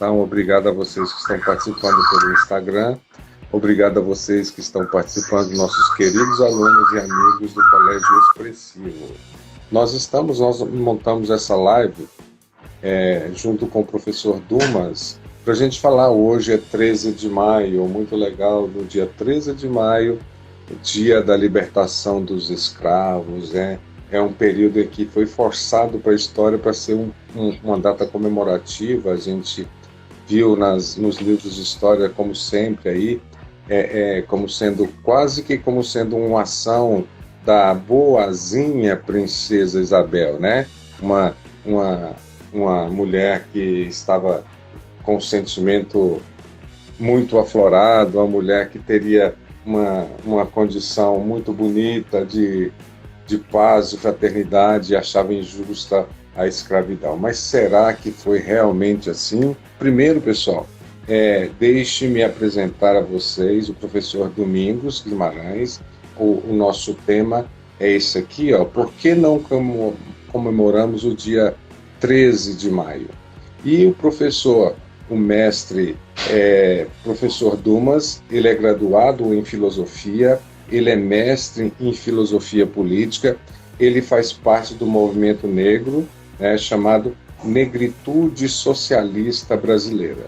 estão? Obrigado a vocês que estão participando pelo Instagram. Obrigado a vocês que estão participando, nossos queridos alunos e amigos do Colégio Expressivo. Nós montamos essa live junto com o professor Dumas, para a gente falar. Hoje é 13 de maio, muito legal, no dia 13 de maio, dia da libertação dos escravos, é um período em que foi forçado para a história para ser uma data comemorativa. A gente viu nos livros de história, como sempre, aí, como sendo uma ação da boazinha princesa Isabel, né? Uma mulher que estava com um sentimento muito aflorado, uma mulher que teria uma condição muito bonita de paz, de fraternidade, e achava injusta a escravidão. Mas será que foi realmente assim? Primeiro, pessoal, deixe-me apresentar a vocês o professor Domingos Guimarães. O nosso tema é esse aqui, por que não comemoramos o dia 13 de maio? E o professor, o mestre, professor Dumas, ele é graduado em filosofia, ele é mestre em filosofia política, ele faz parte do movimento negro, chamado Negritude Socialista Brasileira.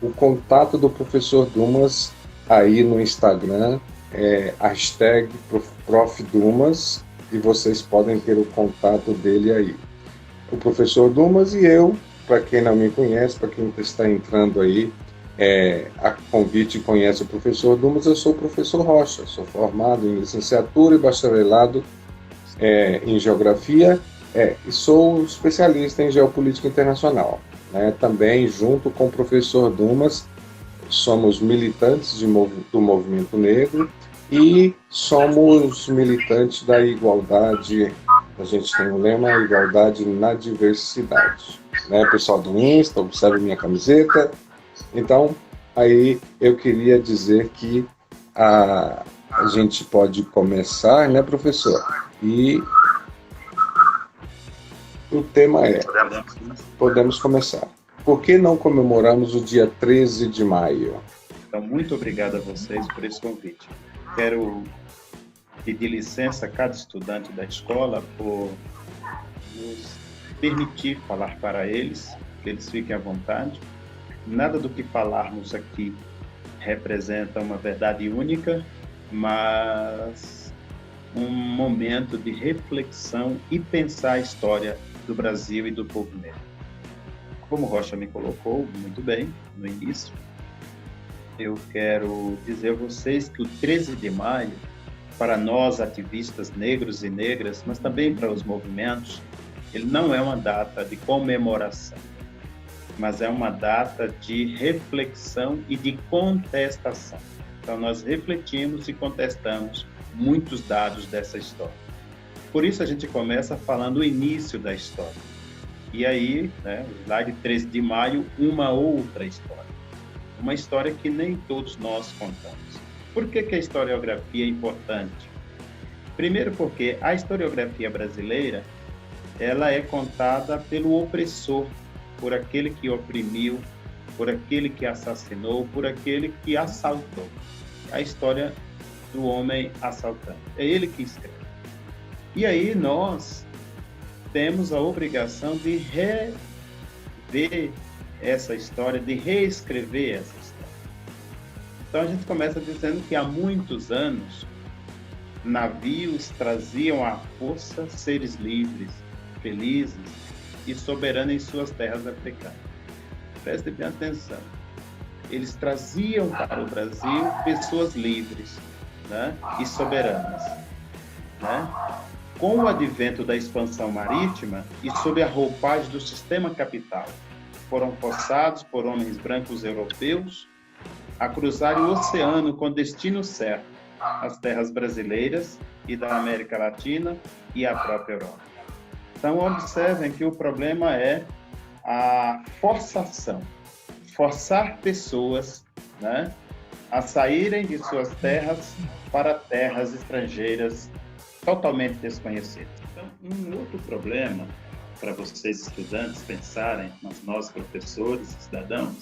O contato do professor Dumas aí no Instagram é #ProfDumas, e vocês podem ter o contato dele aí. O professor Dumas e eu, para quem não me conhece, para quem está entrando aí, a convite conhece o professor Dumas, eu sou o professor Rocha, sou formado em licenciatura e bacharelado em geografia, e sou especialista em geopolítica internacional. Também, junto com o professor Dumas, somos militantes do movimento negro e somos militantes da igualdade. A gente tem o lema igualdade na diversidade. Pessoal do Insta, observe minha camiseta. Então, aí eu queria dizer que a gente pode começar, professor? E o tema podemos começar. Por que não comemoramos o dia 13 de maio? Então, muito obrigado a vocês por esse convite. Quero pedir licença a cada estudante da escola por nos permitir falar para eles, que eles fiquem à vontade. Nada do que falarmos aqui representa uma verdade única, mas um momento de reflexão e pensar a história do Brasil e do povo negro. Como Rocha me colocou muito bem no início, eu quero dizer a vocês que o 13 de maio, para nós ativistas negros e negras, mas também para os movimentos, ele não é uma data de comemoração, mas é uma data de reflexão e de contestação. Então, nós refletimos e contestamos muitos dados dessa história. Por isso, a gente começa falando o início da história. E aí, o slide 13 de maio, uma outra história. Uma história que nem todos nós contamos. Por que a historiografia é importante? Primeiro porque a historiografia brasileira, ela é contada pelo opressor, por aquele que oprimiu, por aquele que assassinou, por aquele que assaltou. A história do homem assaltante. É ele que escreve. E aí nós temos a obrigação de rever essa história, de reescrever essa história. Então a gente começa dizendo que há muitos anos navios traziam à força seres livres, felizes e soberanos em suas terras africanas. Preste bem atenção. Eles traziam para o Brasil pessoas livres, e soberanas. Com o advento da expansão marítima e sob a roupagem do sistema capital, foram forçados por homens brancos europeus a cruzar o oceano com destino certo, as terras brasileiras e da América Latina e a própria Europa. Então, observem que o problema é a forçação, forçar pessoas a saírem de suas terras para terras estrangeiras totalmente desconhecidas. Então, um outro problema para vocês estudantes pensarem, mas nós professores, cidadãos,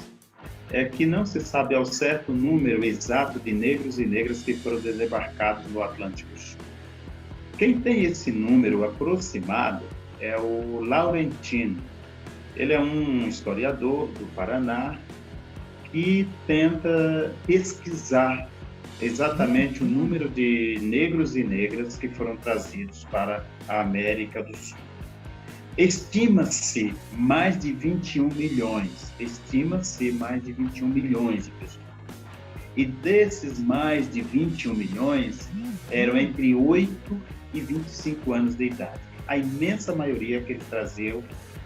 é que não se sabe ao certo o número exato de negros e negras que foram desembarcados no Atlântico Sul. Quem tem esse número aproximado é o Laurentino. Ele é um historiador do Paraná que tenta pesquisar exatamente o número de negros e negras que foram trazidos para a América do Sul. Estima-se mais de 21 milhões. Estima-se mais de 21 milhões de pessoas. E desses mais de 21 milhões, eram entre 8 e 25 anos de idade. A imensa maioria que eles traziam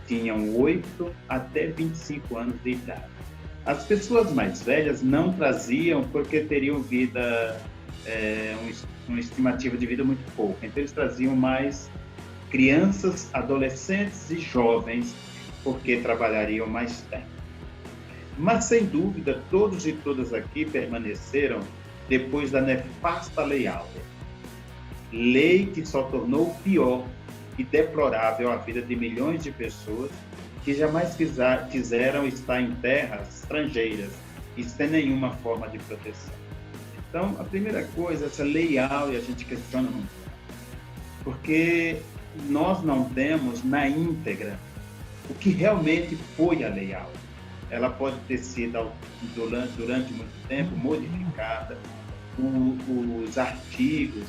tinham 8 até 25 anos de idade. As pessoas mais velhas não traziam porque teriam vida, uma estimativa de vida muito pouca. Então, eles traziam mais crianças, adolescentes e jovens, porque trabalhariam mais tempo. Mas, sem dúvida, todos e todas aqui permaneceram depois da nefasta Lei Áurea. Lei que só tornou pior e deplorável a vida de milhões de pessoas que jamais quiseram estar em terras estrangeiras e sem nenhuma forma de proteção. Então, a primeira coisa, essa Lei Áurea, a gente questiona muito, porque nós não temos na íntegra o que realmente foi a Lei Áurea. Ela pode ter sido, durante muito tempo, modificada. Os artigos,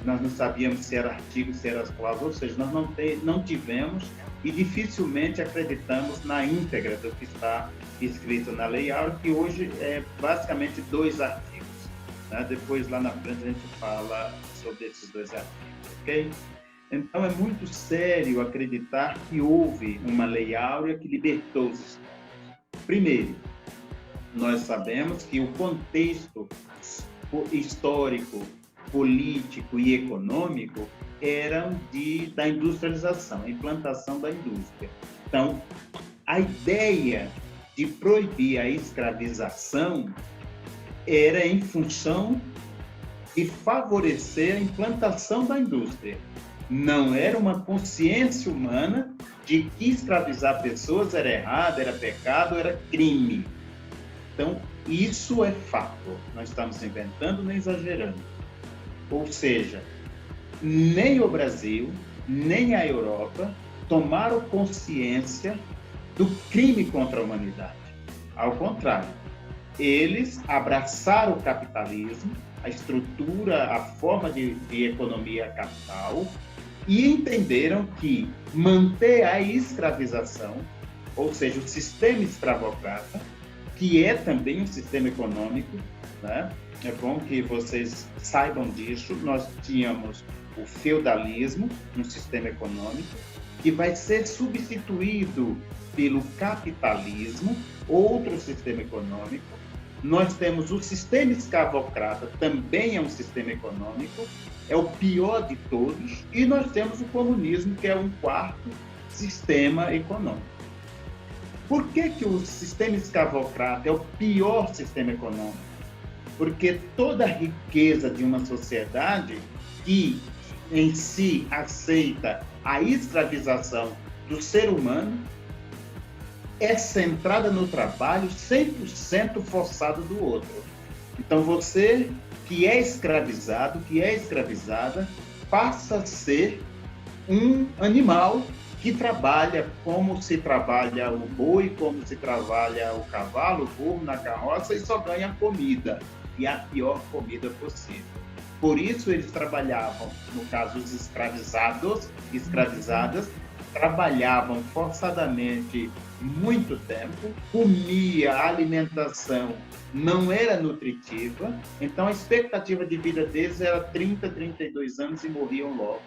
nós não sabíamos se era artigo, se era as palavras, ou seja, nós não tivemos e dificilmente acreditamos na íntegra do que está escrito na Lei Áurea, que hoje é basicamente 2 artigos. Né? Depois, lá na frente, a gente fala sobre esses 2 artigos, ok? Então, é muito sério acreditar que houve uma Lei Áurea que libertou os estados. Primeiro, nós sabemos que o contexto histórico, político e econômico eram da industrialização, a implantação da indústria. Então, a ideia de proibir a escravização era em função de favorecer a implantação da indústria. Não era uma consciência humana de que escravizar pessoas era errado, era pecado, era crime. Então, isso é fato. Não estamos inventando nem exagerando. Ou seja, nem o Brasil, nem a Europa tomaram consciência do crime contra a humanidade. Ao contrário, eles abraçaram o capitalismo, a estrutura, a forma de economia capital, e entenderam que manter a escravização, ou seja, o sistema escravocrata, que é também um sistema econômico, né? É bom que vocês saibam disso. Nós tínhamos o feudalismo, um sistema econômico, que vai ser substituído pelo capitalismo, outro sistema econômico. Nós temos o sistema escravocrata, também é um sistema econômico, é o pior de todos, e nós temos o comunismo, que é um 4º sistema econômico. Por que o sistema escravocrata é o pior sistema econômico? Porque toda a riqueza de uma sociedade que em si aceita a escravização do ser humano é centrada no trabalho 100% forçado do outro. Então, você que é escravizado, que é escravizada, passa a ser um animal que trabalha como se trabalha o boi, como se trabalha o cavalo, o burro na carroça, e só ganha comida, e a pior comida possível. Por isso eles trabalhavam, no caso os escravizadas, trabalhavam forçadamente muito tempo, comia, a alimentação não era nutritiva, então a expectativa de vida deles era 30, 32 anos e morriam logo.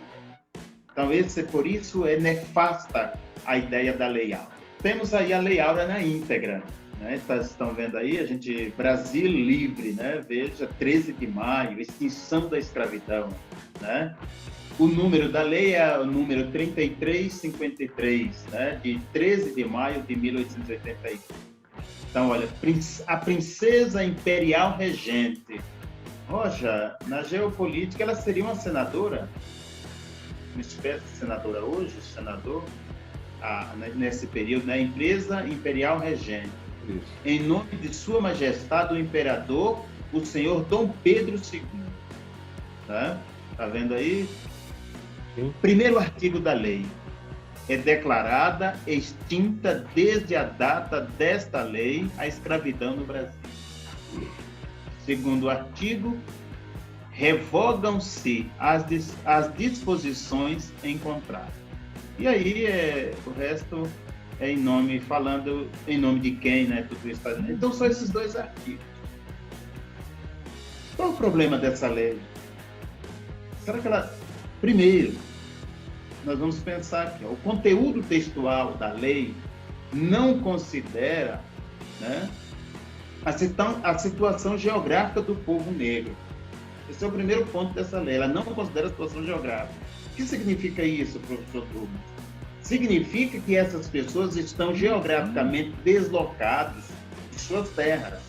Então, por isso é nefasta a ideia da Lei Áurea. Temos aí a Lei Áurea na íntegra, né? Estão vendo aí, Brasil livre, né? Veja, 13 de maio, extinção da escravidão, né? O número da lei é o número 3353, né? De 13 de maio de 1881. Então, olha, a princesa imperial regente. Roja, na geopolítica, ela seria uma senadora? Uma espécie de senadora hoje, senador? nesse período, na empresa imperial regente, Isso. em nome de Sua Majestade o Imperador, o Senhor Dom Pedro II. Tá vendo aí? Sim. Primeiro artigo da lei. É declarada extinta desde a data desta lei a escravidão no Brasil. Segundo artigo, revogam-se as disposições em contrato. E aí, o resto é falando em nome de quem, né? Tudo isso. Então, são esses dois artigos. Qual o problema dessa lei? Será que ela... Primeiro, nós vamos pensar aqui, o conteúdo textual da lei não considera, né, a situação geográfica do povo negro. Esse é o primeiro ponto dessa lei. Ela não considera a situação geográfica. O que significa isso, professor Douglas? Significa que essas pessoas estão geograficamente deslocados de suas terras.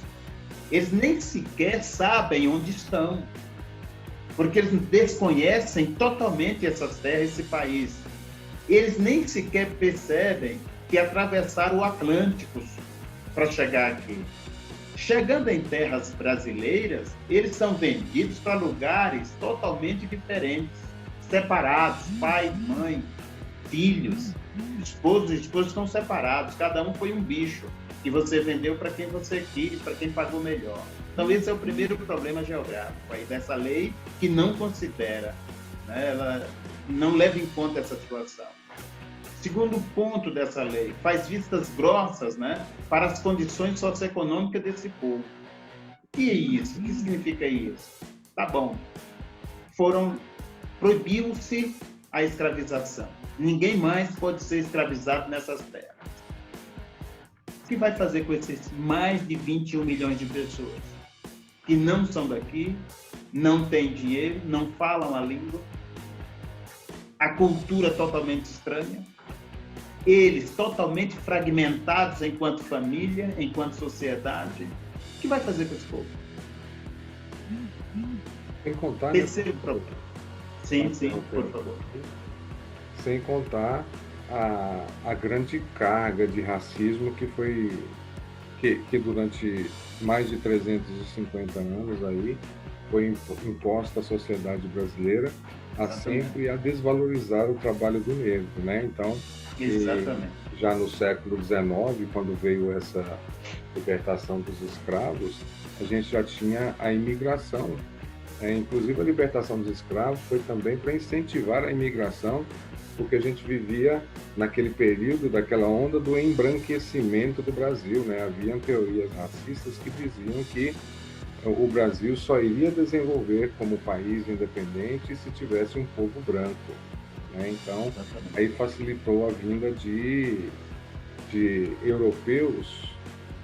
Eles nem sequer sabem onde estão, porque eles desconhecem totalmente essas terras, esse país. Eles nem sequer percebem que atravessaram o Atlântico para chegar aqui. Chegando em terras brasileiras, eles são vendidos para lugares totalmente diferentes, separados, pai, mãe, filhos, esposos e esposas estão separados, cada um foi um bicho, e você vendeu para quem você quis, para quem pagou melhor. Então, esse é o primeiro problema geográfico aí dessa lei, que não considera, né, ela não leva em conta essa situação. Segundo ponto dessa lei, faz vistas grossas, né, para as condições socioeconômicas desse povo. O que é isso? O que significa isso? Tá bom. Proibiu-se a escravização. Ninguém mais pode ser escravizado nessas terras. O que vai fazer com esses mais de 21 milhões de pessoas que não são daqui, não têm dinheiro, não falam a língua, a cultura totalmente estranha, eles totalmente fragmentados enquanto família, enquanto sociedade? O que vai fazer com esse povo? Sem contar... Terceiro problema. Sim, por favor. Sem contar a grande carga de racismo que durante mais de 350 anos aí foi imposta à sociedade brasileira sempre a desvalorizar o trabalho do negro, né? Então, já no século XIX, quando veio essa libertação dos escravos, a gente já tinha a imigração. Inclusive, a libertação dos escravos foi também para incentivar a imigração, porque a gente vivia naquele período daquela onda do embranquecimento do Brasil, né? Haviam teorias racistas que diziam que o Brasil só iria desenvolver como país independente se tivesse um povo branco, né? Então, aí facilitou a vinda de europeus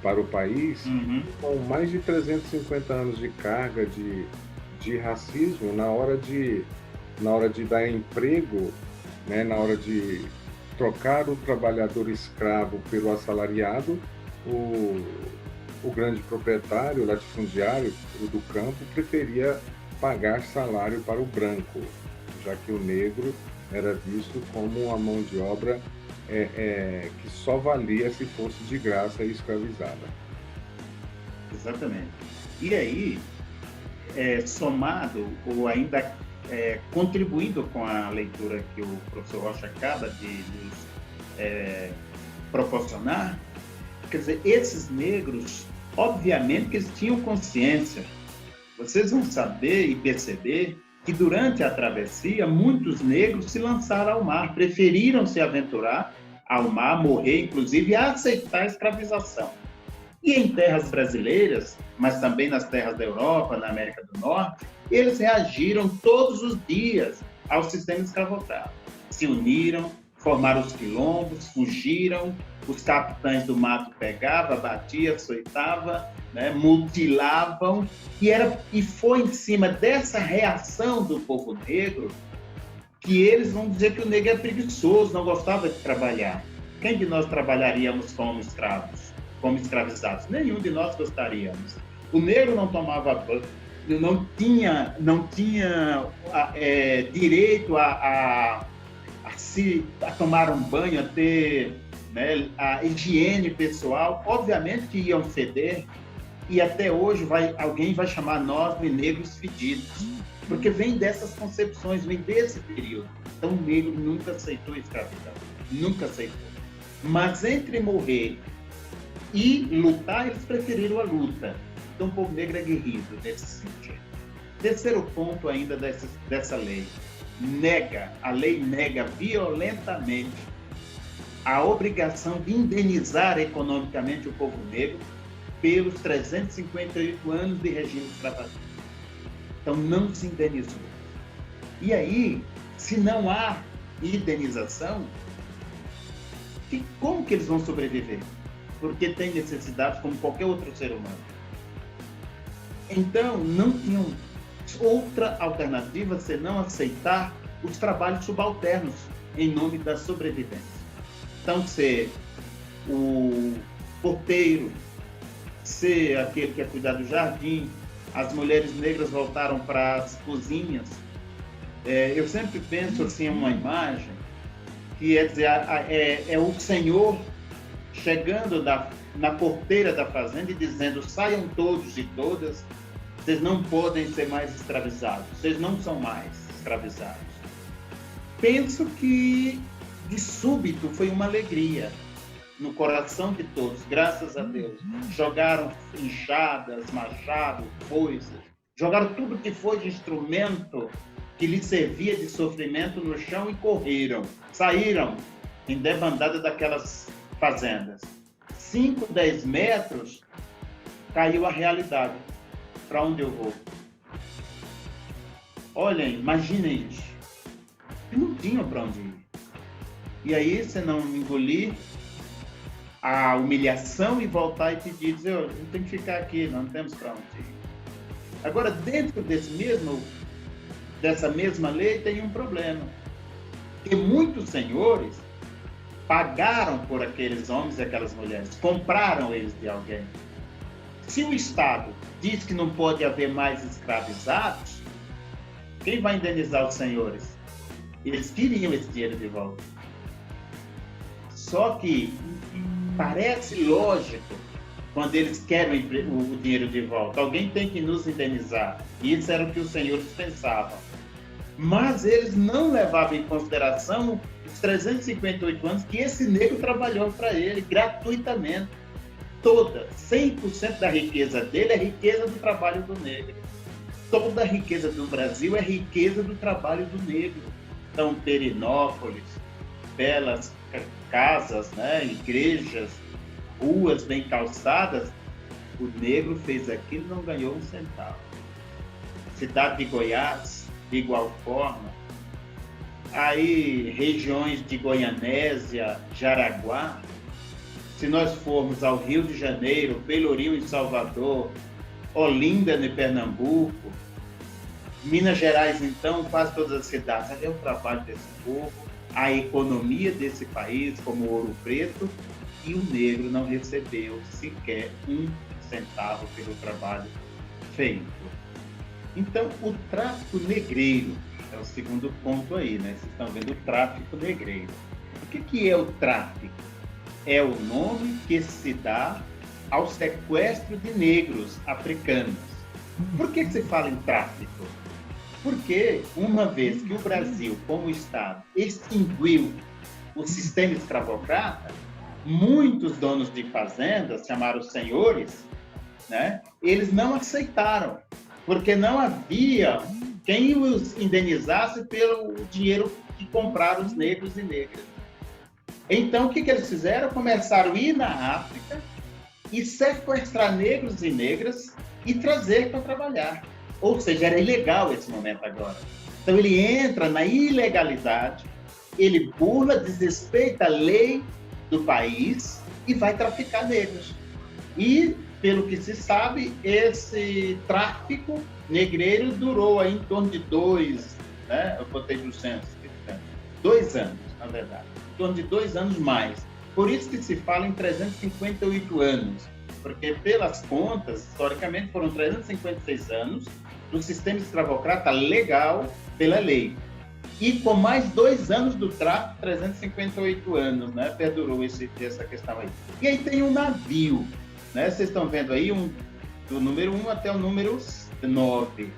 para o país, com mais de 350 anos de carga de racismo na hora de dar emprego, né, na hora de trocar o trabalhador escravo pelo assalariado, o grande proprietário, o latifundiário do campo preferia pagar salário para o branco, já que o negro era visto como uma mão de obra que só valia se fosse de graça e escravizada. Exatamente. E aí, somado ou ainda contribuindo com a leitura que o professor Rocha acaba de nos proporcionar, quer dizer, esses negros, obviamente que eles tinham consciência. Vocês vão saber e perceber que durante a travessia, muitos negros se lançaram ao mar, preferiram se aventurar ao mar, morrer, inclusive, e aceitar a escravização. E em terras brasileiras, mas também nas terras da Europa, na América do Norte, eles reagiram todos os dias ao sistema escravocrata. Se uniram, formaram os quilombos, fugiram, os capitães do mato pegavam, batiam, açoitavam, né, mutilavam, e foi em cima dessa reação do povo negro que eles vão dizer que o negro é preguiçoso, não gostava de trabalhar. Quem de nós trabalharíamos como escravos, como escravizados? Nenhum de nós gostaríamos. O negro não tomava banho, não tinha direito a a tomar um banho, a ter, né, a higiene pessoal, obviamente que iam feder, e até hoje alguém vai chamar nós de negros fedidos, porque vem dessas concepções, vem desse período. Então o negro nunca aceitou a escravidão, nunca aceitou. Mas entre morrer e lutar, eles preferiram a luta. Então o povo negro é guerreiro nesse sentido. Terceiro ponto ainda dessa lei. A lei nega violentamente a obrigação de indenizar economicamente o povo negro pelos 358 anos de regime escravagista. Então não se indenizou. E aí, se não há indenização, como que eles vão sobreviver? Porque tem necessidades como qualquer outro ser humano. Então, não tinham outra alternativa senão aceitar os trabalhos subalternos em nome da sobrevivência. Então, ser o porteiro, ser aquele que é cuidar do jardim, as mulheres negras voltaram para as cozinhas. Eu sempre penso assim, uma imagem que é o Senhor chegando na porteira da fazenda e dizendo: saiam todos e todas, vocês não podem ser mais escravizados, vocês não são mais escravizados. Penso que de súbito foi uma alegria no coração de todos, graças a Deus. Jogaram enxadas, machados, foices, jogaram tudo que foi de instrumento que lhes servia de sofrimento no chão e correram, saíram em debandada daquelas fazendas. 5, 10 metros, caiu a realidade. Para onde eu vou? Olhem, imaginem isso. Não tinham para onde ir. E aí, se não engolir a humilhação e voltar e pedir, dizer: a gente tem que ficar aqui, não temos para onde ir. Agora, dentro dessa mesma lei, tem um problema. Que muitos senhores pagaram por aqueles homens e aquelas mulheres, compraram eles de alguém. Se o Estado diz que não pode haver mais escravizados, quem vai indenizar os senhores? Eles queriam esse dinheiro de volta. Só que parece lógico quando eles querem o dinheiro de volta. Alguém tem que nos indenizar. E isso era o que os senhores pensavam. Mas eles não levavam em consideração os 358 anos que esse negro trabalhou para ele gratuitamente. 100% da riqueza dele é riqueza do trabalho do negro. Toda a riqueza do Brasil é riqueza do trabalho do negro. Então, Perinópolis, belas casas, né, igrejas, ruas bem calçadas, o negro fez aquilo e não ganhou um centavo. Cidade de Goiás, de igual forma. Aí, regiões de Goianésia, Jaraguá. Se nós formos ao Rio de Janeiro, Pelourinho em Salvador, Olinda em Pernambuco, Minas Gerais, então, quase todas as cidades. Ali é o trabalho desse povo, a economia desse país, como Ouro Preto, e o negro não recebeu sequer um centavo pelo trabalho feito. Então, o tráfico negreiro é o segundo ponto aí, né? Vocês estão vendo o tráfico negreiro. O que é o tráfico? É o nome que se dá ao sequestro de negros africanos. Por que se fala em tráfico? Porque, uma vez que o Brasil, como Estado, extinguiu o sistema escravocrata, muitos donos de fazendas, chamaram senhores, né? Eles não aceitaram, porque não havia quem os indenizasse pelo dinheiro que compraram os negros e negras. Então, o que eles fizeram? Começaram a ir na África e sequestrar negros e negras e trazer para trabalhar. Ou seja, era ilegal esse momento agora. Então, ele entra na ilegalidade, ele burla, desrespeita a lei do país e vai traficar negros. E, pelo que se sabe, esse tráfico negreiro durou aí em torno de 2, né? Eu botei no censo, 2 anos, na verdade. Em torno de 2 anos mais. Por isso que se fala em 358 anos, porque pelas contas, historicamente, foram 356 anos do sistema escravocrata legal pela lei. E com mais 2 anos do tráfico, 358 anos, né? Perdurou essa questão aí. E aí tem um navio, né? Vocês estão vendo aí do número 1 até o número 9.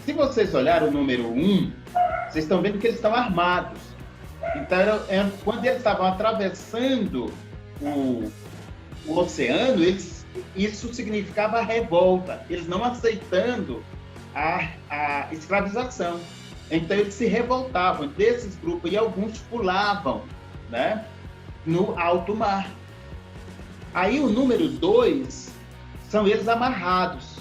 Se vocês olharem o número 1, vocês estão vendo que eles estão armados. Então, quando eles estavam atravessando o oceano, isso significava revolta. Eles não aceitando a escravização. Então, eles se revoltavam desses grupos e alguns pulavam, né, no alto mar. Aí, o número 2 são eles amarrados.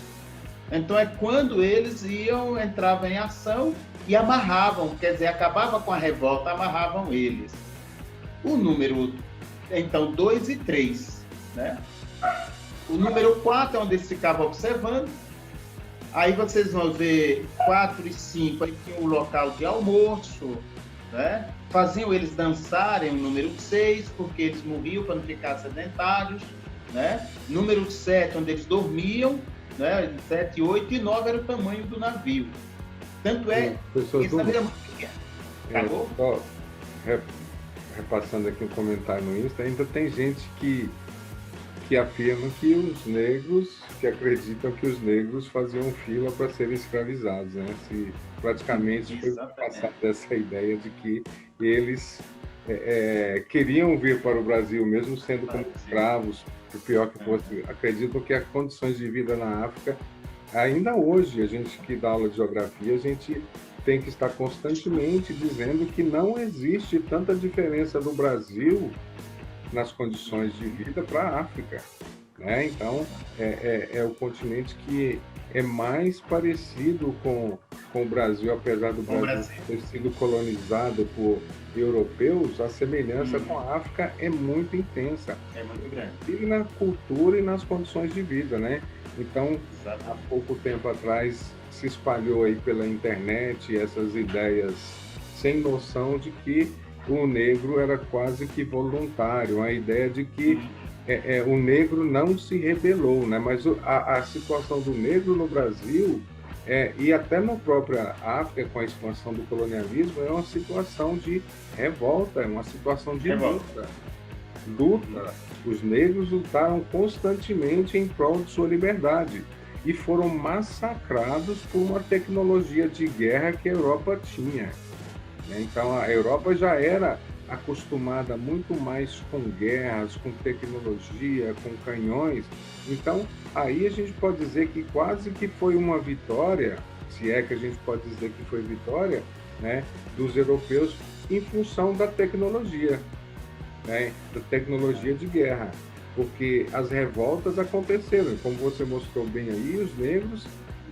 Então, é quando eles entravam em ação e amarravam, quer dizer, acabava com a revolta, amarravam eles. O número, então, 2 e 3, né? O número 4 é onde eles ficavam observando. Aí vocês vão ver 4 e 5, aí tinha um local de almoço, né? Faziam eles dançarem o número 6, porque eles morriam para não ficar sedentários, né? Número 7, onde eles dormiam, né? 7, 8 e 9 era o tamanho do navio. Tanto é que esse navio era muito pequeno. Acabou? Só repassando aqui um comentário no Insta, ainda tem gente que afirma que os negros, que acreditam que os negros faziam fila para serem escravizados, né? Se praticamente foi passada essa ideia de que eles queriam vir para o Brasil, mesmo sendo como escravos, o pior que fosse. Acreditam que as condições de vida na África, ainda hoje, a gente que dá aula de geografia, a gente tem que estar constantemente dizendo que não existe tanta diferença do Brasil nas condições de vida para a África, né? Então, é o continente que é mais parecido com o Brasil, apesar do Brasil ter sido colonizado por europeus, a semelhança com a África é muito intensa. É muito grande. E na cultura e nas condições de vida, né? Então, há pouco tempo atrás, se espalhou aí pela internet essas ideias sem noção de que o negro era quase que voluntário, a ideia de que o negro não se rebelou, né? Mas a situação do negro no Brasil, e até na própria África, com a expansão do colonialismo, é uma situação de revolta, é uma situação de luta. Os negros lutaram constantemente em prol de sua liberdade e foram massacrados por uma tecnologia de guerra que a Europa tinha. Então, a Europa já era acostumada muito mais com guerras, com tecnologia, com canhões. Então, aí a gente pode dizer que quase que foi uma vitória, se é que a gente pode dizer que foi vitória, né, dos europeus em função da tecnologia, né, da tecnologia de guerra. Porque as revoltas aconteceram, como você mostrou bem aí, os negros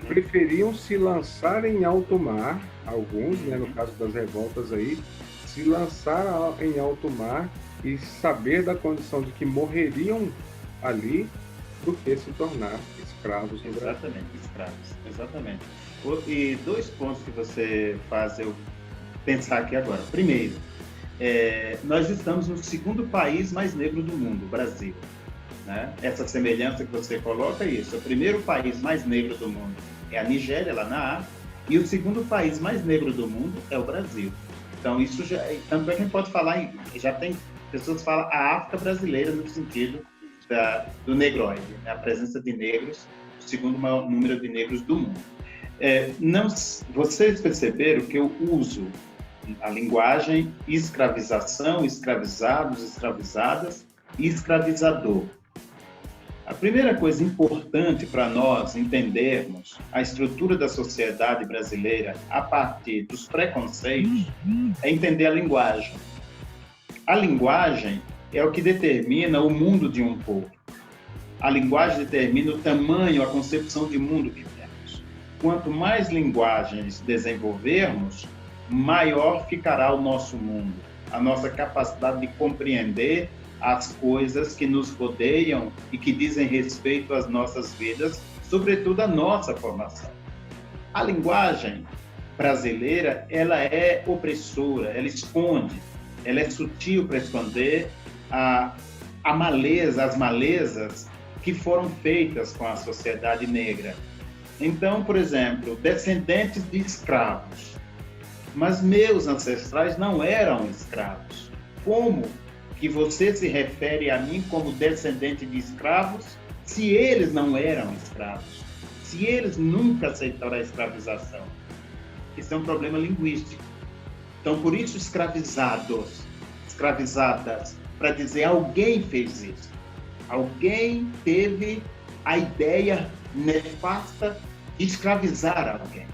preferiam se lançar em alto mar, alguns, né, no caso das revoltas aí, se lançar em alto mar e saber da condição de que morreriam ali do que se tornar escravos no Brasil. Exatamente, escravos, exatamente. E 2 pontos que você faz eu pensar aqui agora. Primeiro, nós estamos no 2º país mais negro do mundo, o Brasil. Né? Essa semelhança que você coloca é isso. O primeiro país mais negro do mundo é a Nigéria, lá na África, e o 2º país mais negro do mundo é o Brasil. Então, isso já... Tanto é que a gente pode falar... Já tem pessoas que falam a África brasileira no sentido do negroide, né? A presença de negros, o 2º maior número de negros do mundo. Vocês perceberam que eu uso a linguagem escravização, escravizados, escravizadas e escravizador. A primeira coisa importante para nós entendermos a estrutura da sociedade brasileira a partir dos preconceitos é entender a linguagem. A linguagem é o que determina o mundo de um povo. A linguagem determina o tamanho, a concepção de mundo que temos. Quanto mais linguagens desenvolvermos, maior ficará o nosso mundo, a nossa capacidade de compreender as coisas que nos rodeiam e que dizem respeito às nossas vidas, sobretudo a nossa formação. A linguagem brasileira, ela é opressora, ela esconde, ela é sutil para esconder as malezas que foram feitas com a sociedade negra. Então, por exemplo, descendentes de escravos, Mas meus ancestrais não eram escravos. Como que você se refere a mim como descendente de escravos se eles não eram escravos? Se eles nunca aceitaram a escravização? Isso é um problema linguístico. Então, por isso, escravizados, escravizadas, para dizer alguém fez isso. Alguém teve a ideia nefasta de escravizar alguém.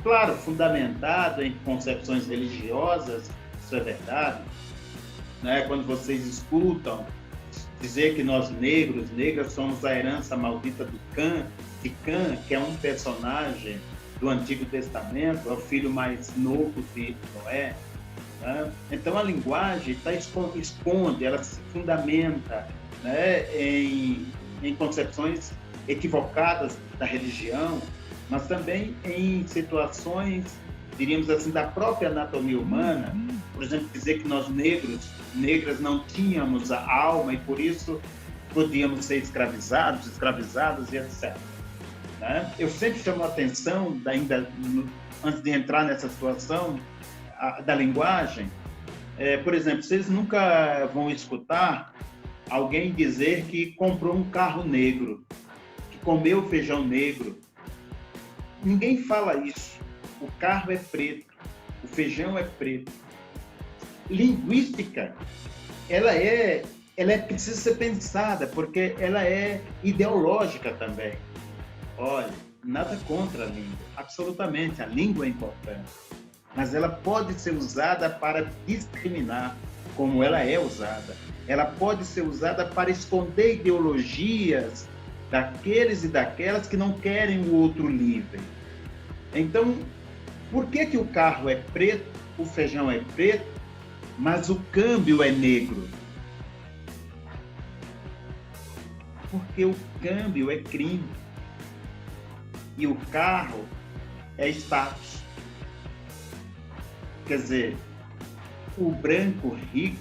Claro, fundamentado em concepções religiosas, isso é verdade. Né? Quando vocês escutam dizer que nós negros, negras, somos a herança maldita de Cã, que é um personagem do Antigo Testamento, é o filho mais novo de Noé. Né? Então a linguagem esconde, ela se fundamenta, né, em concepções equivocadas da religião, mas também em situações, diríamos assim, da própria anatomia humana. Por exemplo, dizer que nós negras não tínhamos a alma e por isso podíamos ser escravizados, escravizadas e etc. Né? Eu sempre chamo a atenção, antes de entrar nessa situação da linguagem, por exemplo, vocês nunca vão escutar alguém dizer que comprou um carro negro, que comeu feijão negro. Ninguém fala isso. O carro é preto, o feijão é preto. Linguística, ela precisa ser pensada, porque ela é ideológica também. Olha, nada contra a língua, absolutamente, a língua é importante, mas ela pode ser usada para discriminar, como ela é usada. Ela pode ser usada para esconder ideologias daqueles e daquelas que não querem o outro livre. Então, por que o carro é preto, o feijão é preto, mas o câmbio é negro? Porque o câmbio é crime. E o carro é status. Quer dizer, o branco rico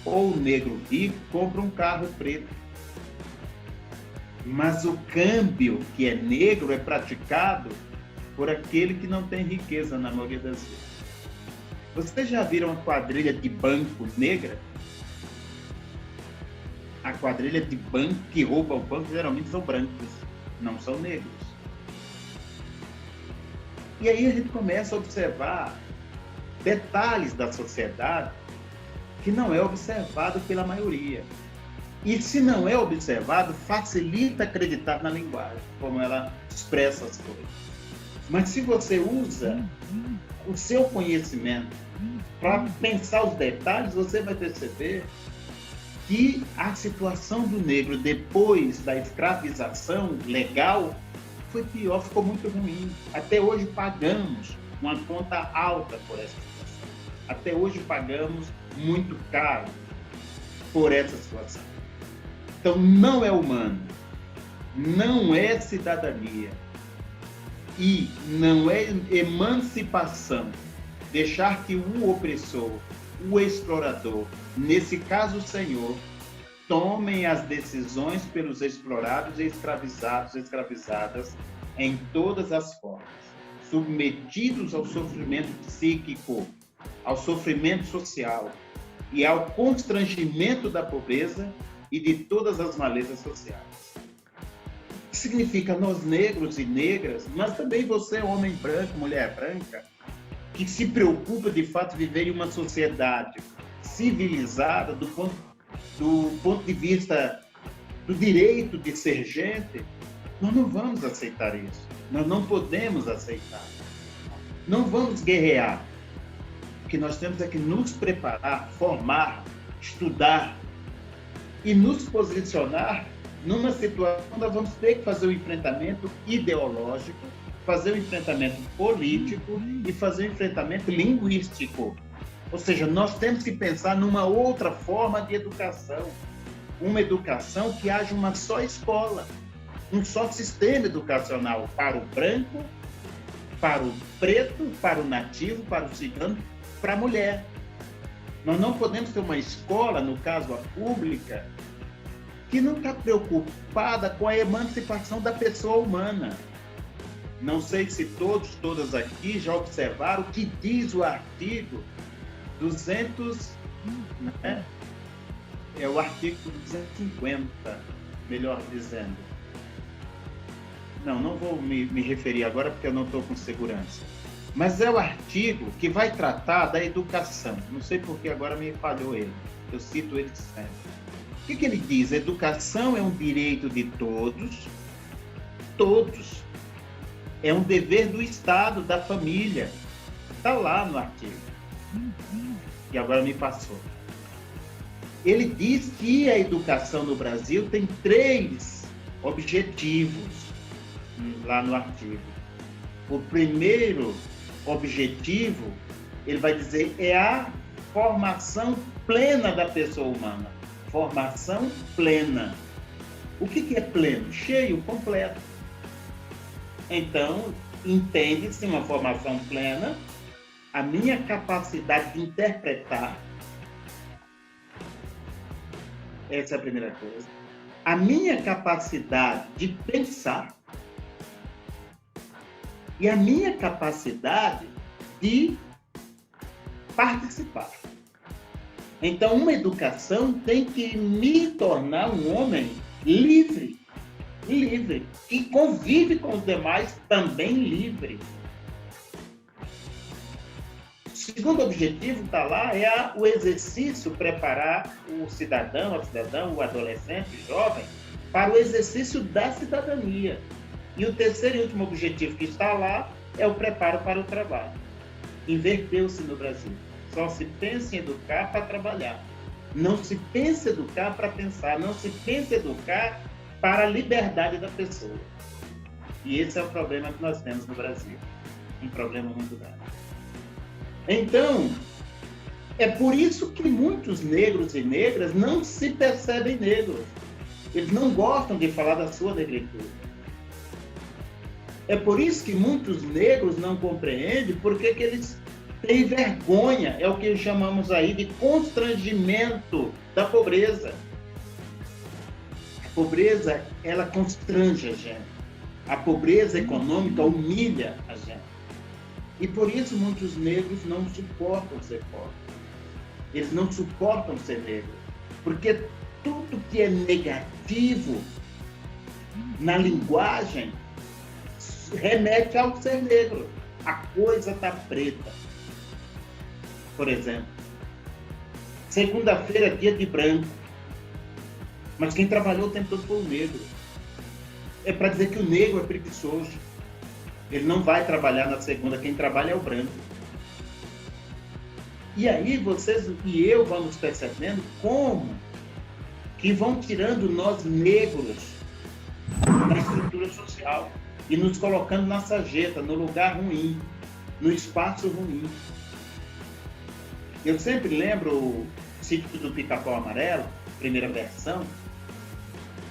ou o negro rico compra um carro preto. Mas o câmbio, que é negro, é praticado por aquele que não tem riqueza, na maioria das vezes. Vocês já viram a quadrilha de banco negra? A quadrilha de banco que rouba o banco geralmente são brancos, não são negros. E aí a gente começa a observar detalhes da sociedade que não é observado pela maioria. E se não é observado, facilita acreditar na linguagem, como ela expressa as coisas. Mas se você usa o seu conhecimento para pensar os detalhes, você vai perceber que a situação do negro depois da escravização legal foi pior, ficou muito ruim. Até hoje pagamos uma conta alta por essa situação. Até hoje pagamos muito caro por essa situação. Então não é humano, não é cidadania e não é emancipação deixar que o opressor, o explorador, nesse caso o senhor, tomem as decisões pelos explorados e escravizados, escravizadas em todas as formas, submetidos ao sofrimento psíquico, ao sofrimento social e ao constrangimento da pobreza e de todas as malezas sociais. O que significa nós negros e negras, mas também você, homem branco, mulher branca, que se preocupa de fato viver em uma sociedade civilizada do ponto de vista do direito de ser gente, nós não vamos aceitar isso. Nós não podemos aceitar. Não vamos guerrear. O que nós temos é que nos preparar, formar, estudar e nos posicionar numa situação onde nós vamos ter que fazer um enfrentamento ideológico, fazer um enfrentamento político e fazer um enfrentamento linguístico. Ou seja, nós temos que pensar numa outra forma de educação, uma educação que haja uma só escola, um só sistema educacional para o branco, para o preto, para o nativo, para o cigano, para a mulher. Nós não podemos ter uma escola, no caso a pública, que não está preocupada com a emancipação da pessoa humana. Não sei se todas aqui já observaram o que diz o artigo 200, né? É o artigo 250, melhor dizendo. Não vou me referir agora porque eu não estou com segurança. Mas é o artigo que vai tratar da educação. Não sei porque agora me falhou ele. Eu cito ele sempre. O que ele diz? Educação é um direito de todos. É um dever do Estado, da família. Está lá no artigo. E agora me passou. Ele diz que a educação no Brasil tem 3 objetivos lá no artigo. O primeiro objetivo, ele vai dizer, é a formação plena da pessoa humana. Formação plena. O que é pleno? Cheio, completo. Então, entende-se uma formação plena, a minha capacidade de interpretar, essa é a primeira coisa, a minha capacidade de pensar e a minha capacidade de participar. Então, uma educação tem que me tornar um homem livre, que convive com os demais também livre. O segundo objetivo está lá, é o exercício, preparar o cidadão, a cidadã, o adolescente, o jovem, para o exercício da cidadania. E o terceiro e último objetivo que está lá é o preparo para o trabalho. Inverteu-se no Brasil. Só se pensa em educar para trabalhar. Não se pensa em educar para pensar. Não se pensa em educar para a liberdade da pessoa. E esse é o problema que nós temos no Brasil. Um problema muito grave. Então, é por isso que muitos negros e negras não se percebem negros. Eles não gostam de falar da sua negritude. É por isso que muitos negros não compreendem porque que eles têm vergonha. É o que chamamos aí de constrangimento da pobreza. A pobreza, ela constrange a gente. A pobreza econômica humilha a gente. E por isso muitos negros não suportam ser pobres. Eles não suportam ser negros. Porque tudo que é negativo na linguagem remete ao ser negro. A coisa está preta. Por exemplo, segunda-feira é dia de branco. Mas quem trabalhou o tempo todo foi o negro. É para dizer que o negro é preguiçoso. Ele não vai trabalhar na segunda, quem trabalha é o branco. E aí vocês e eu vamos percebendo como que vão tirando nós negros da estrutura social e nos colocando na sarjeta, no lugar ruim, no espaço ruim. Eu sempre lembro o Sítio do Pica-Pau Amarelo, primeira versão,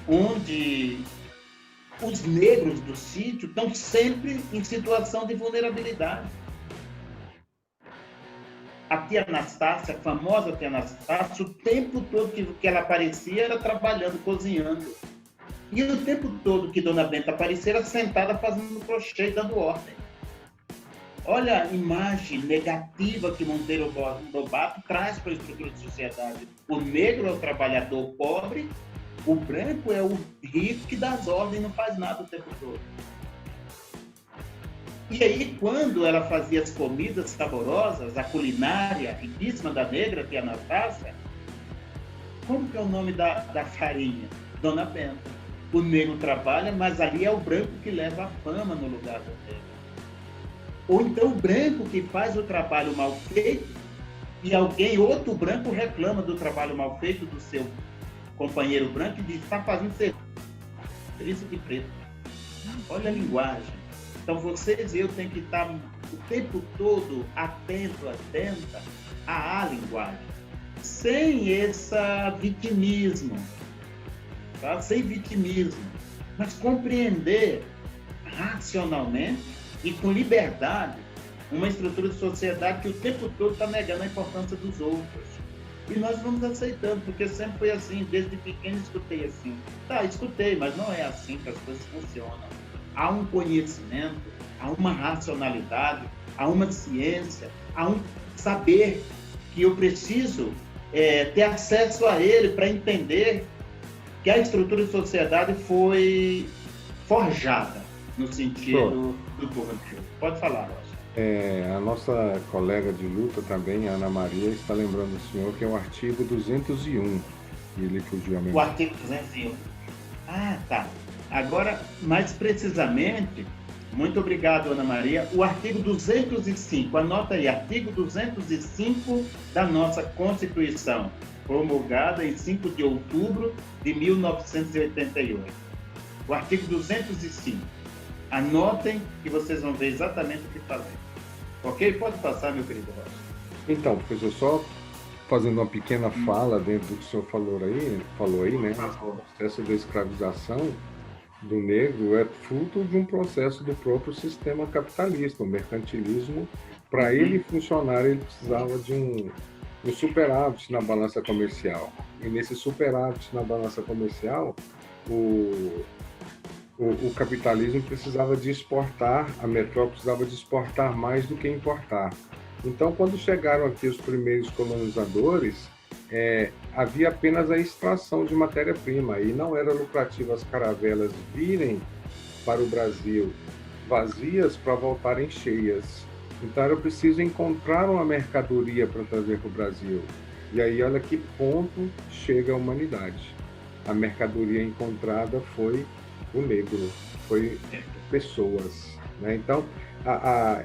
onde os negros do sítio estão sempre em situação de vulnerabilidade. A tia Anastácia, a famosa tia Anastácia, o tempo todo que ela aparecia era trabalhando, cozinhando. E o tempo todo que Dona Benta aparecia era sentada fazendo crochê, dando ordem. Olha a imagem negativa que Monteiro Lobato traz para a estrutura de sociedade. O negro é o trabalhador pobre, o branco é o rico que dá as ordens e não faz nada o tempo todo. E aí, quando ela fazia as comidas saborosas, a culinária riquíssima da negra, que é a Anastácia, como que é o nome da farinha? Dona Benta. O negro trabalha, mas ali é o branco que leva a fama no lugar do negro. Ou então o branco que faz o trabalho mal feito e outro branco reclama do trabalho mal feito do seu companheiro branco e diz, está fazendo serviço de preto. Olha a linguagem. Então vocês e eu tem que estar o tempo todo atenta à linguagem. Sem esse vitimismo. Tá? Sem vitimismo. Mas compreender racionalmente e com liberdade uma estrutura de sociedade que o tempo todo está negando a importância dos outros. E nós vamos aceitando, porque sempre foi assim, desde pequeno escutei assim. Tá, escutei, mas não é assim que as coisas funcionam. Há um conhecimento há uma racionalidade, há uma ciência, há um saber que eu preciso ter acesso a ele para entender que a estrutura de sociedade foi forjada no sentido do corrupto. Pode falar, Rocha. A nossa colega de luta também, a Ana Maria, está lembrando o senhor que é o artigo 201, e ele fugiu a memória. O artigo 201. Ah, tá. Agora, mais precisamente, muito obrigado, Ana Maria, o artigo 205, anota aí, artigo 205 da nossa Constituição, promulgada em 5 de outubro de 1988. O artigo 205. Anotem que vocês vão ver exatamente o que falei. Ok? Pode passar, meu querido Rocha. Então, professor, só fazendo uma pequena fala dentro do que o senhor falou aí, né? O processo da escravização do negro é fruto de um processo do próprio sistema capitalista, o mercantilismo. Para ele funcionar, ele precisava de um superávit na balança comercial. E nesse superávit na balança comercial, o capitalismo precisava de exportar, a metrópole precisava de exportar mais do que importar. Então, quando chegaram aqui os primeiros colonizadores, havia apenas a extração de matéria-prima e não era lucrativo as caravelas virem para o Brasil vazias para voltarem cheias. Então, era preciso encontrar uma mercadoria para trazer para o Brasil. E aí, olha que ponto chega a humanidade. A mercadoria encontrada foi o negro, foi pessoas, né? Então,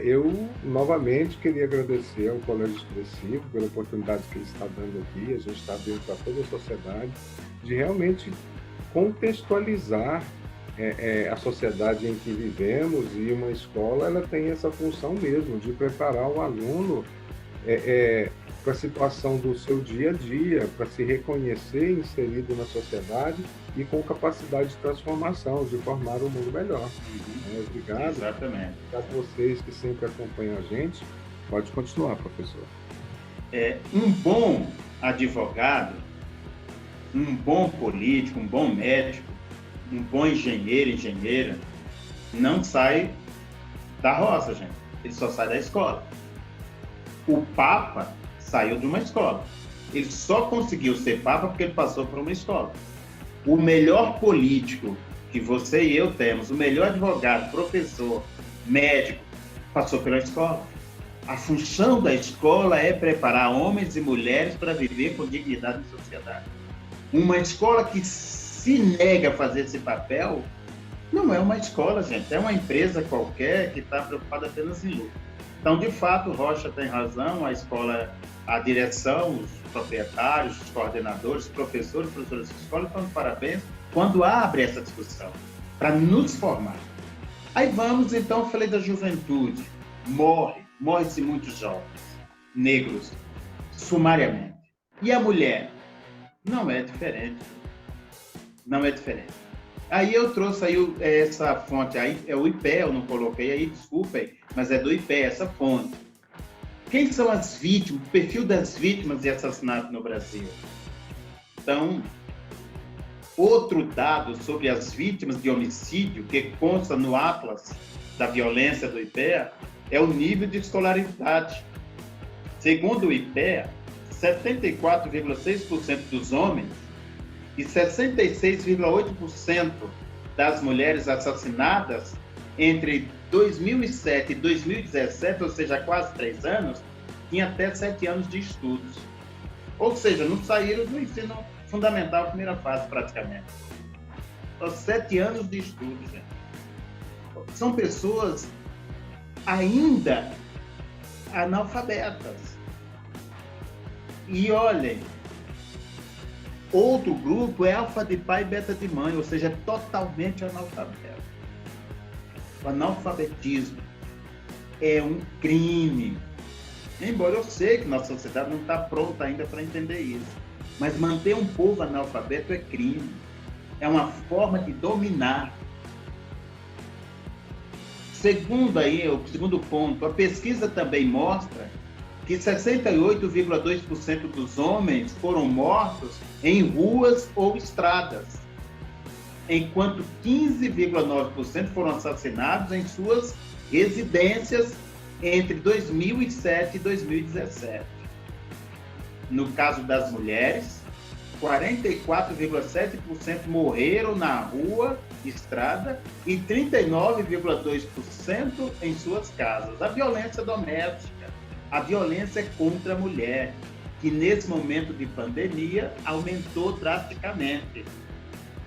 eu novamente queria agradecer ao Colégio Expressivo pela oportunidade que ele está dando aqui. A gente está abrindo para toda a sociedade de realmente contextualizar a sociedade em que vivemos, e uma escola ela tem essa função mesmo de preparar o aluno para a situação do seu dia a dia, para se reconhecer inserido na sociedade e com capacidade de transformação, de formar um mundo melhor. Obrigado. Exatamente. A vocês que sempre acompanham a gente. Pode continuar, professor. Um bom advogado, um bom político, um bom médico, um bom engenheira, não sai da roça, gente. Ele só sai da escola. O Papa saiu de uma escola. Ele só conseguiu ser Papa porque ele passou por uma escola. O melhor político que você e eu temos, o melhor advogado, professor, médico, passou pela escola. A função da escola é preparar homens e mulheres para viver com dignidade em sociedade. Uma escola que se nega a fazer esse papel não é uma escola, gente. É uma empresa qualquer que está preocupada apenas em lucro. Então, de fato, o Rocha tem razão, a escola, a direção, os proprietários, os coordenadores, os professores da escola estão de parabéns quando abre essa discussão, para nos formar. Aí vamos, então, eu falei da juventude. Morre-se muitos jovens, negros, sumariamente. E a mulher? Não é diferente. Não é diferente. Aí eu trouxe aí essa fonte, aí é o IPE, eu não coloquei aí, desculpem, mas é do IPE essa fonte. Quem são as vítimas, o perfil das vítimas de assassinato no Brasil? Então, outro dado sobre as vítimas de homicídio, que consta no Atlas da Violência do IPE, é o nível de escolaridade. Segundo o IPE, 74,6% dos homens e 66,8% das mulheres assassinadas entre 2007 e 2017, ou seja, quase 3 anos, tinha até 7 anos de estudos. Ou seja, não saíram do ensino fundamental, primeira fase, praticamente. Só 7 anos de estudos, gente. São pessoas ainda analfabetas. E olhem, outro grupo é alfa de pai e beta de mãe, ou seja, totalmente analfabeto. O analfabetismo é um crime. Embora eu sei que nossa sociedade não está pronta ainda para entender isso. Mas manter um povo analfabeto é crime. É uma forma de dominar. Segundo aí, o segundo ponto, a pesquisa também mostra que 68,2% dos homens foram mortos em ruas ou estradas. enquanto 15,9% foram assassinados em suas residências entre 2007 e 2017. No caso das mulheres, 44,7% morreram na rua, estrada, e 39,2% em suas casas. A violência doméstica, a violência contra a mulher, que nesse momento de pandemia aumentou drasticamente.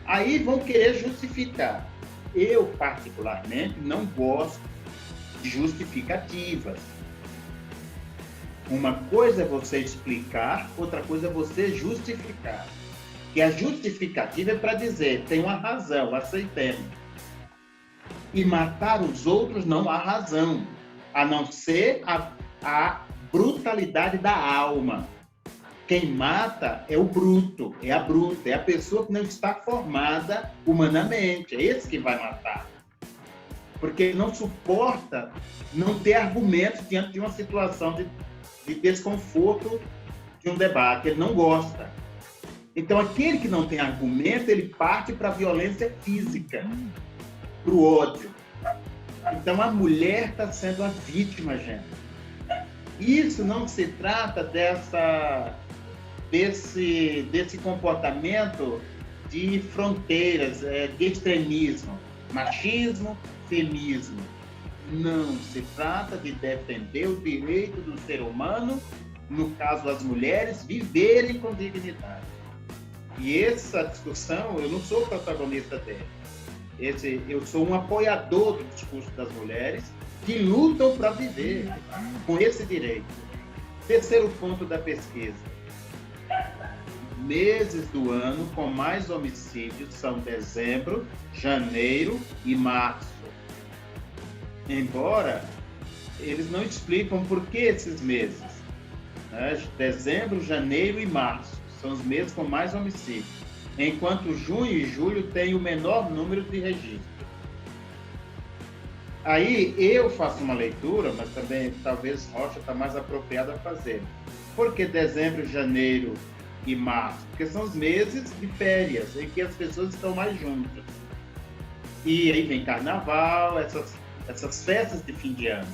Aí vão querer justificar. Eu, particularmente, não gosto de justificativas. Uma coisa é você explicar, outra coisa é você justificar. E a justificativa é para dizer, tem uma razão, aceitemos. E matar os outros não há razão, a não ser a brutalidade da alma. Quem mata é o bruto, é a bruta, é a pessoa que não está formada humanamente, é esse que vai matar. Porque ele não suporta não ter argumentos diante de uma situação de desconforto de um debate, ele não gosta. Então, aquele que não tem argumento, ele parte para a violência física, para o ódio. Então, a mulher está sendo a vítima, gente. Isso não se trata desse comportamento de fronteiras, de extremismo, machismo, feminismo. Não, se trata de defender o direito do ser humano, no caso as mulheres, viverem com dignidade. E essa discussão, eu não sou protagonista dela. Eu sou um apoiador do discurso das mulheres que lutam para viver com esse direito. Terceiro ponto da pesquisa. Meses do ano com mais homicídios são dezembro, janeiro e março. Embora eles não explicam por que esses meses, né? Dezembro, janeiro e março são os meses com mais homicídios, enquanto junho e julho têm o menor número de registros. Aí eu faço uma leitura, mas também talvez Rocha está mais apropriado a fazer. Por que dezembro, janeiro e março? Porque são os meses de férias, em que as pessoas estão mais juntas. E aí vem carnaval, essas festas de fim de ano.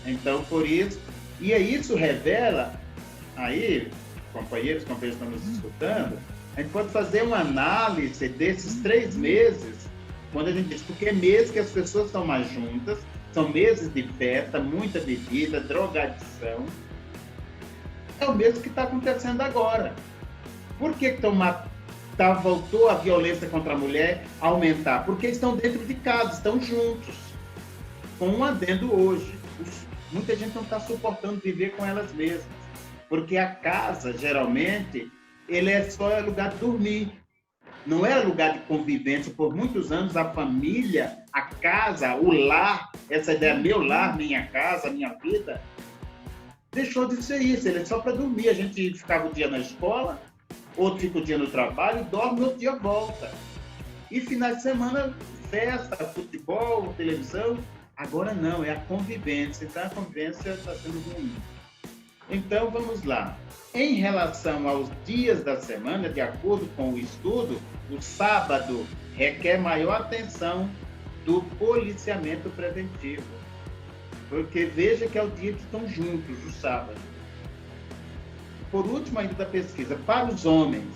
Então, por isso, e aí isso revela, aí, companheiros que estão nos escutando, a gente pode fazer uma análise desses 3 meses, quando a gente diz, porque é mês que as pessoas estão mais juntas, são meses de festa, muita bebida, drogadição. É o mesmo que está acontecendo agora. Por que voltou a violência contra a mulher a aumentar? Porque estão dentro de casa, estão juntos. Com um adendo hoje, muita gente não está suportando viver com elas mesmas, porque a casa, geralmente, ele é só lugar de dormir, não é lugar de convivência. Por muitos anos, a família, a casa, o lar, essa ideia, meu lar, minha casa, minha vida, deixou de ser isso, ele é só para dormir. A gente ficava o dia na escola, outro fica o dia no trabalho, dorme, outro dia volta. E finais de semana, festa, futebol, televisão. Agora não, é a convivência. Então, a convivência está sendo ruim. Então, vamos lá. Em relação aos dias da semana, de acordo com o estudo, o sábado requer maior atenção do policiamento preventivo. Porque veja que é o dia que estão juntos, o sábado. Por último, ainda da pesquisa, para os homens,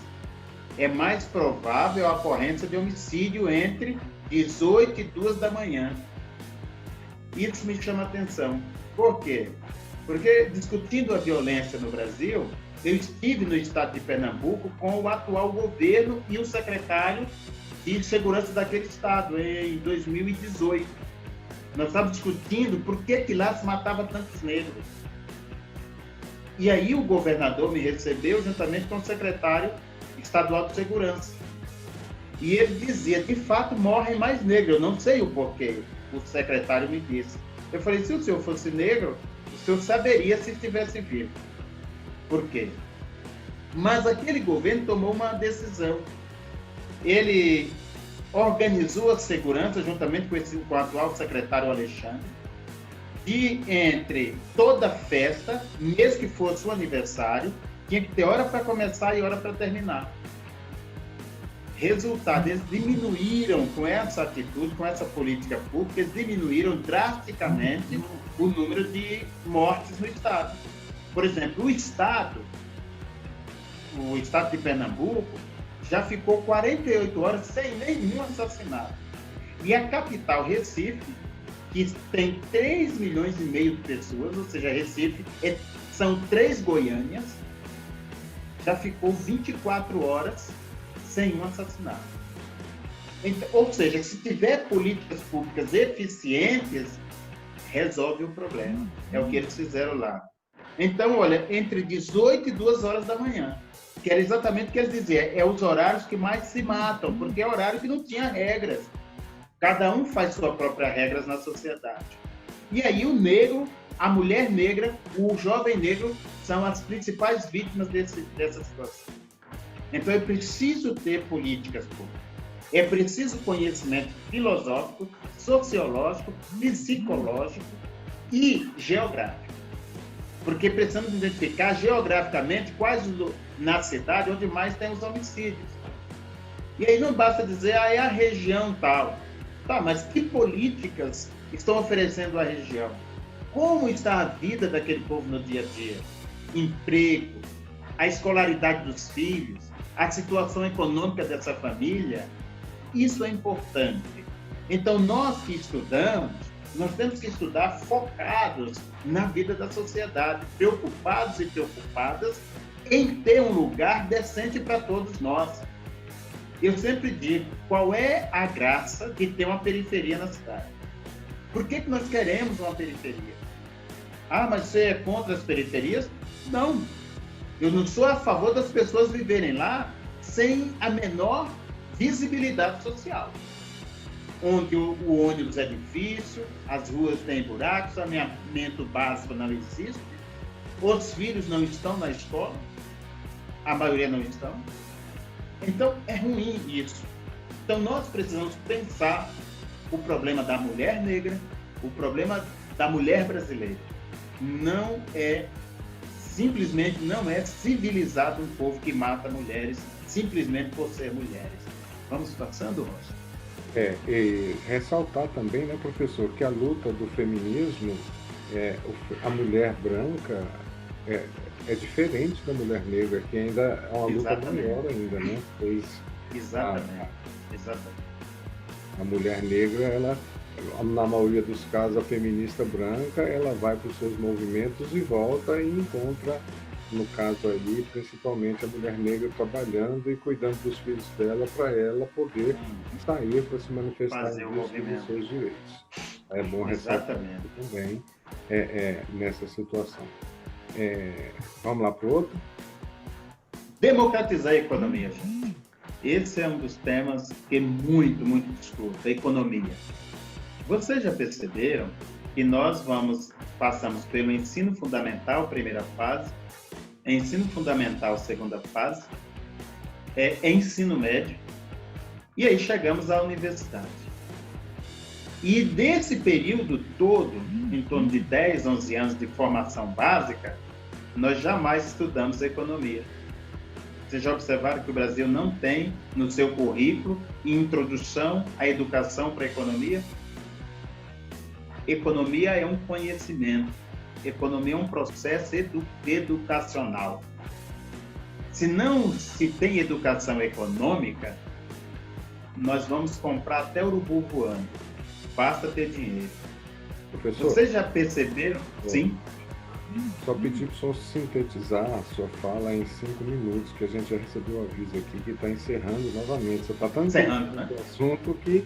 é mais provável a ocorrência de homicídio entre 18 e 2 da manhã. Isso me chama a atenção. Por quê? Porque, discutindo a violência no Brasil, eu estive no estado de Pernambuco com o atual governo e o secretário de segurança daquele estado, em 2018. Nós estávamos discutindo por que lá se matava tantos negros. E aí o governador me recebeu juntamente com o secretário estadual de segurança. E ele dizia, de fato, morrem mais negros. Eu não sei o porquê. O secretário me disse. Eu falei, se o senhor fosse negro, o senhor saberia se estivesse vivo. Por quê? Mas aquele governo tomou uma decisão. Ele organizou a segurança, juntamente com o atual secretário Alexandre, de entre toda festa, mesmo que fosse o aniversário, tinha que ter hora para começar e hora para terminar. Resultado, eles diminuíram com essa atitude, com essa política pública, eles diminuíram drasticamente o número de mortes no Estado. Por exemplo, o Estado de Pernambuco, já ficou 48 horas sem nenhum assassinato. E a capital, Recife, que tem 3 milhões e meio de pessoas, ou seja, Recife são 3 Goiânias, já ficou 24 horas sem um assassinato. Então, ou seja, se tiver políticas públicas eficientes, resolve o problema. É o que eles fizeram lá. Então, olha, entre 18 e 2 horas da manhã, que era exatamente o que eles diziam, é os horários que mais se matam, porque é horário que não tinha regras. Cada um faz suas próprias regras na sociedade. E aí o negro, a mulher negra, o jovem negro são as principais vítimas dessa situação. Então é preciso ter políticas públicas. É preciso conhecimento filosófico, sociológico, psicológico e geográfico. Porque precisamos identificar geograficamente quais na cidade onde mais tem os homicídios. E aí não basta dizer, é a região tal. Tá, mas que políticas estão oferecendo à região? Como está a vida daquele povo no dia a dia? Emprego, a escolaridade dos filhos, a situação econômica dessa família, isso é importante. Então, nós que estudamos, nós temos que estudar focados na vida da sociedade, preocupados e preocupadas em ter um lugar decente para todos nós. Eu sempre digo, qual é a graça de ter uma periferia na cidade? Por que nós queremos uma periferia? Ah, mas você é contra as periferias? Não. Eu não sou a favor das pessoas viverem lá sem a menor visibilidade social. Onde o ônibus é difícil, as ruas têm buracos, saneamento básico não existe, os filhos não estão na escola, a maioria não estão. Então, é ruim isso. Então, nós precisamos pensar o problema da mulher negra, o problema da mulher brasileira. Simplesmente não é civilizado um povo que mata mulheres simplesmente por ser mulheres. Vamos passando, Rocha? E ressaltar também, né, professor, que a luta do feminismo, a mulher branca é diferente da mulher negra, que ainda é uma luta maior ainda, né? Exatamente. A mulher negra, ela, na maioria dos casos, a feminista branca, ela vai para os seus movimentos e volta e encontra, no caso ali, principalmente a mulher negra trabalhando e cuidando dos filhos dela para ela poder sair para se manifestar em busca dos seus direitos. É bom ressaltar também nessa situação. Vamos lá para o outro? Democratizar a economia, gente. Esse é um dos temas que é muito discutido, a economia. Vocês já perceberam que nós passamos pelo ensino fundamental, primeira fase, ensino fundamental, segunda fase, ensino médio, e aí chegamos à universidade. E nesse período todo, em torno de 10, 11 anos de formação básica, nós jamais estudamos economia. Vocês já observaram que o Brasil não tem no seu currículo introdução à educação para a economia? Economia é um conhecimento. Economia é um processo educacional. Se não se tem educação econômica, nós vamos comprar até urubu voando. Basta ter dinheiro. Professor, vocês já perceberam? Sim. Só pedir para o senhor sintetizar a sua fala em 5 minutos, que a gente já recebeu um aviso aqui que está encerrando novamente. Você está tão encerrando, né? O assunto que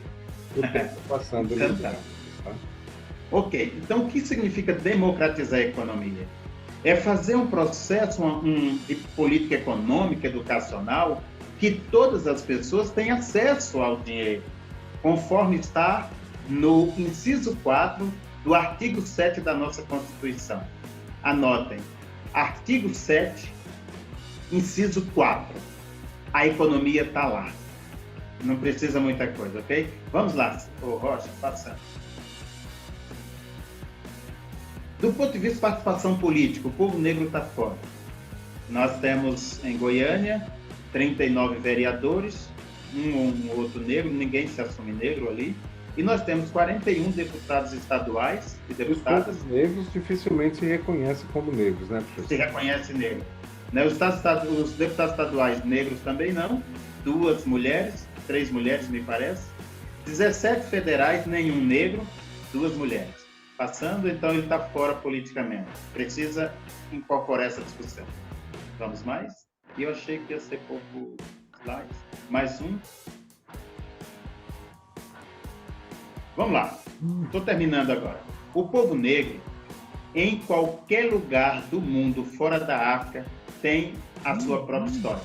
o tempo está passando. Tá? Ok. Então, o que significa democratizar a economia? É fazer um processo de política econômica, educacional, que todas as pessoas tenham acesso ao dinheiro, conforme está no inciso 4 do artigo 7 da nossa Constituição. Anotem, artigo 7, inciso 4. A economia está lá. Não precisa muita coisa, ok? Vamos lá, Rocha, passando. Do ponto de vista de participação política, o povo negro está fora. Nós temos em Goiânia 39 vereadores, um ou outro negro, ninguém se assume negro ali. E nós temos 41 deputados estaduais e deputadas. Os negros dificilmente se reconhecem como negros, né, professor? Se reconhece negro. Né? Os deputados estaduais negros também não. 2 mulheres, 3 mulheres, me parece. 17 federais, nenhum negro, 2 mulheres. Passando, então ele está fora politicamente. Precisa incorporar essa discussão. Vamos mais? E eu achei que ia ser pouco slides. Mais um. Vamos lá. Estou terminando agora. O povo negro, em qualquer lugar do mundo fora da África, tem a sua própria história.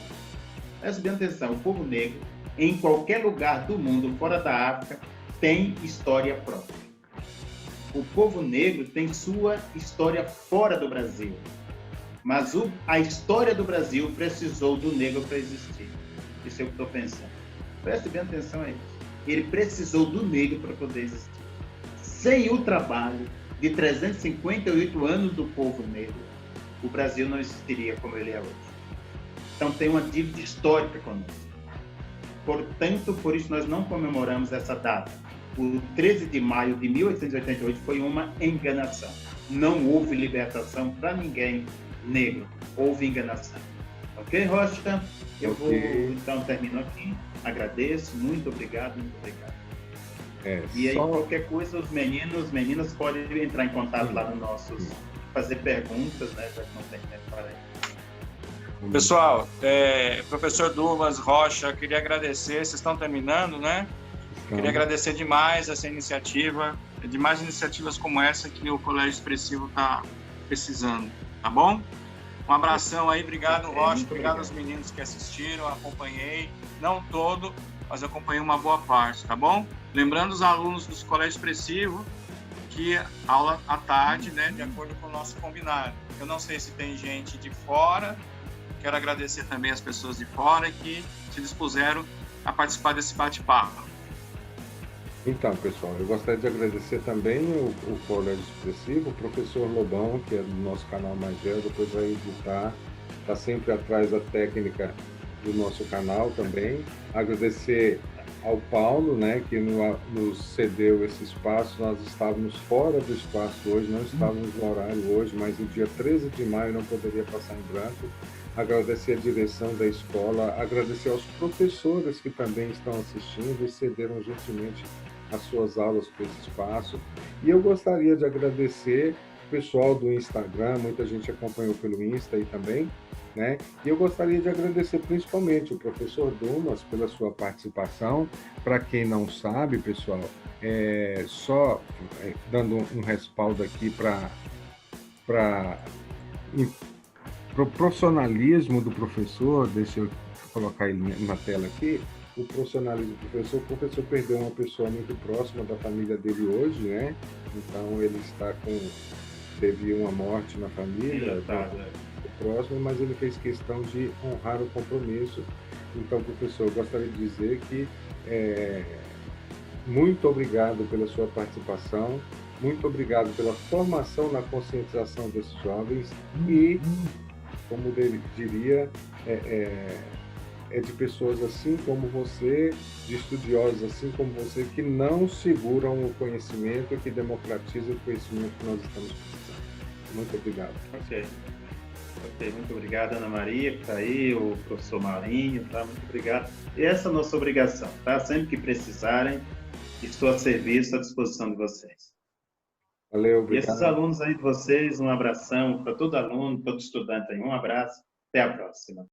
Preste bem atenção. O povo negro, em qualquer lugar do mundo fora da África, tem história própria. O povo negro tem sua história fora do Brasil. Mas a história do Brasil precisou do negro para existir. Isso é o que estou pensando. Preste bem atenção a isso. Ele precisou do negro para poder existir. Sem o trabalho de 358 anos do povo negro, o Brasil não existiria como ele é hoje. Então tem uma dívida histórica conosco. Portanto, por isso nós não comemoramos essa data. O 13 de maio de 1888 foi uma enganação. Não houve libertação para ninguém negro. Houve enganação. Ok, Rocha? Eu vou, então, termino aqui. Agradeço. Muito obrigado, muito obrigado. E aí, qualquer coisa, os meninos, meninas podem entrar em contato lá no nossos, fazer perguntas, né? Já que não tem tempo para isso. Pessoal, professor Dumas, Rocha, queria agradecer. Vocês estão terminando, né? Queria agradecer demais essa iniciativa, de mais iniciativas como essa que o Colégio Expressivo está precisando, tá bom? Um abração aí, obrigado, Rocha, obrigado aos meninos que assistiram, acompanhei, não todo, mas acompanhei uma boa parte, tá bom? Lembrando os alunos do Colégio Expressivo que aula à tarde, né, de acordo com o nosso combinado. Eu não sei se tem gente de fora, quero agradecer também as pessoas de fora que se dispuseram a participar desse bate-papo. Então, pessoal, eu gostaria de agradecer também o Colégio Expressivo, o professor Lobão, que é do nosso canal Magel, depois vai editar, está sempre atrás da técnica do nosso canal também. Agradecer ao Paulo, né, que nos cedeu esse espaço. Nós estávamos fora do espaço hoje, não estávamos no horário hoje, mas o dia 13 de maio não poderia passar em branco. Agradecer a direção da escola, agradecer aos professores que também estão assistindo e cederam gentilmente as suas aulas para esse espaço. E eu gostaria de agradecer o pessoal do Instagram, muita gente acompanhou pelo Insta aí também, né? E eu gostaria de agradecer principalmente o professor Dumas pela sua participação. Para quem não sabe, pessoal, só dando um respaldo aqui para o profissionalismo do professor, deixa eu colocar ele na tela aqui. O profissionalismo do professor, o professor perdeu uma pessoa muito próxima da família dele hoje, né? Então ele teve uma morte na família, próximo, mas ele fez questão de honrar o compromisso. Então, professor, eu gostaria de dizer que muito obrigado pela sua participação, muito obrigado pela formação na conscientização desses jovens e, como ele diria, de pessoas assim como você, de estudiosos assim como você, que não seguram o conhecimento, que democratizam o conhecimento que nós estamos precisando. Muito obrigado. Ok, muito obrigado, Ana Maria, que está aí, o professor Marinho, tá? Muito obrigado. E essa é a nossa obrigação, tá? Sempre que precisarem, estou a serviço, à disposição de vocês. Valeu, obrigado. E esses alunos aí de vocês, um abração para todo aluno, todo estudante aí, um abraço, até a próxima.